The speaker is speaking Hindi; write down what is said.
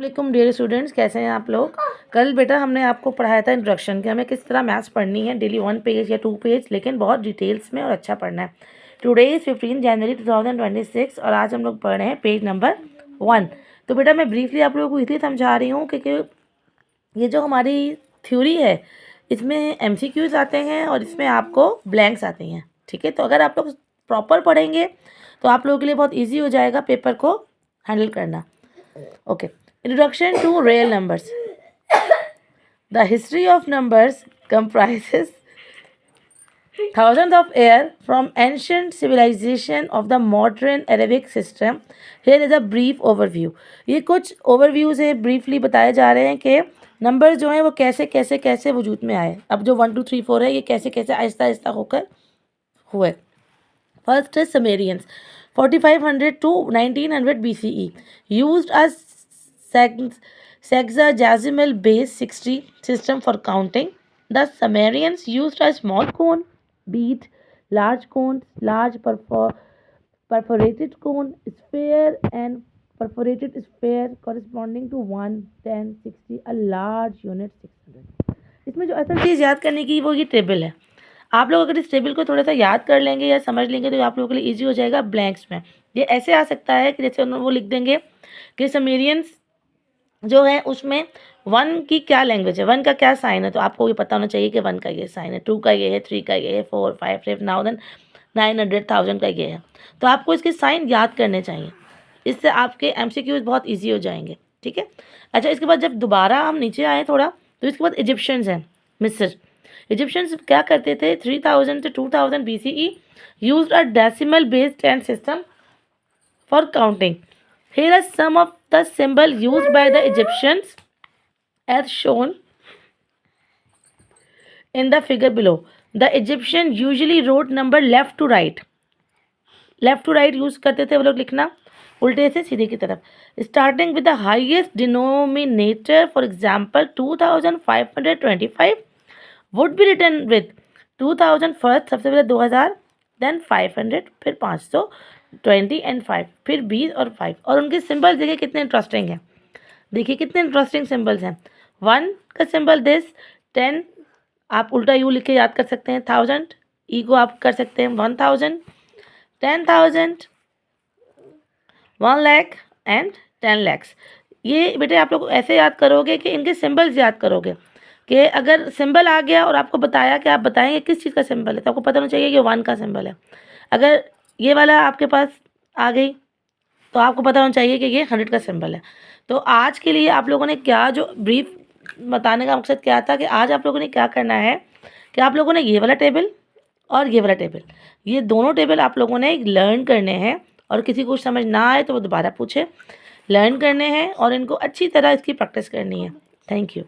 वालेकुम डियर स्टूडेंट्स, कैसे हैं आप लोग। कल बेटा हमने आपको पढ़ाया था इंट्रोडक्शन कि हमें किस तरह मैथ्स पढ़नी है, डेली 1 पेज या 2 पेज, लेकिन बहुत डिटेल्स में और अच्छा पढ़ना है। टुडे इज़ 15 जनवरी 2026 और आज हम लोग पढ़ रहे हैं पेज नंबर 1। तो बेटा मैं ब्रीफली आप लोगों को इसलिए समझा रही हूँ क्योंकि ये जो हमारी थ्योरी है इसमें MCQs आते हैं और इसमें आपको ब्लैंक्स आते हैं। ठीक है, तो अगर आप लोग प्रॉपर पढ़ेंगे तो आप लोगों के लिए बहुत ईजी हो जाएगा पेपर को हैंडल करना। Okay. Introduction to real numbers. The history of numbers comprises thousands of years from ancient civilization of the modern Arabic system. Here is a brief overview. ये कुछ overviews है, briefly बताए जा रहे हैं कि नंबर जो हैं वो कैसे कैसे कैसे वजूद में आए। अब जो 1 2 3 4 है ये कैसे कैसे आहिस्ता आहिस्ता होकर हुए। First is Sumerians, 4500 to 1900 BCE, used as sexagesimal base 60 system for counting. The Sumerians used a small cone, bead, large cones, large perforated cone, sphere and perforated sphere corresponding to 1, 10, 60, a large unit 600. इसमें जो असल चीज़ याद करने की वो ये टेबल है। आप लोग अगर इस टेबल को थोड़ा सा याद कर लेंगे या समझ लेंगे तो आप लोगों के लिए इजी हो जाएगा ब्लैंक्स में। ये ऐसे आ सकता है कि जैसे उन्होंने वो लिख देंगे कि समेरियंस जो है उसमें 1 की क्या लैंग्वेज है, 1 का क्या साइन है, तो आपको ये पता होना चाहिए कि 1 का ये साइन है, 2 का ये है, 3 का ये है, 4 5 5 900 1000 का ये है। तो आपको इसके साइन याद करने चाहिए, इससे आपके MCQs बहुत ईजी हो जाएंगे। ठीक है, अच्छा इसके बाद जब दोबारा हम नीचे आए थोड़ा तो इसके बाद इजिप्शियंस हैं, मिस्र। इजिप्शियंस क्या करते थे, 3000 से 2000 BCE used a decimal based 10 system for counting. Here are some of the symbols used by the Egyptians as shown in the figure below. The Egyptian usually wrote number left to right. Left to right use करते थे वो लोग लिखना, उल्टे से सीधे की तरफ। Starting with the highest denominator, for example 2525 would be written with 2000 first, सबसे पहले 2000, then 500, फिर 500, 20 एंड 5, फिर 20 और 5। और उनके सिंबल देखिए कितने इंटरेस्टिंग हैं, देखिए कितने इंटरेस्टिंग सिंबल्स हैं। 1 का सिंबल दिस, 10 आप उल्टा यू लिख के याद कर सकते हैं, 1000 ई को आप कर सकते हैं 1000, 10,000, 1 लाख एंड 10 lakhs। ये बेटे आप लोग ऐसे याद करोगे कि इनके सिंबल्स याद करोगे कि अगर सिंबल आ गया और आपको बताया कि आप बताएंगे किस चीज़ का सिंबल है तो आपको पता होना चाहिए कि 1 का सिंबल है। अगर ये वाला आपके पास आ गई तो आपको पता होना चाहिए कि ये 100 का सिंबल है। तो आज के लिए आप लोगों ने क्या, जो ब्रीफ बताने का मकसद क्या था कि आज आप लोगों ने क्या करना है कि आप लोगों ने ये वाला टेबल और ये वाला टेबल, ये दोनों टेबल आप लोगों ने लर्न करने हैं और किसी को समझ ना आए तो वो दोबारा पूछे, लर्न करने हैं और इनको अच्छी तरह इसकी प्रैक्टिस करनी है। Thank you.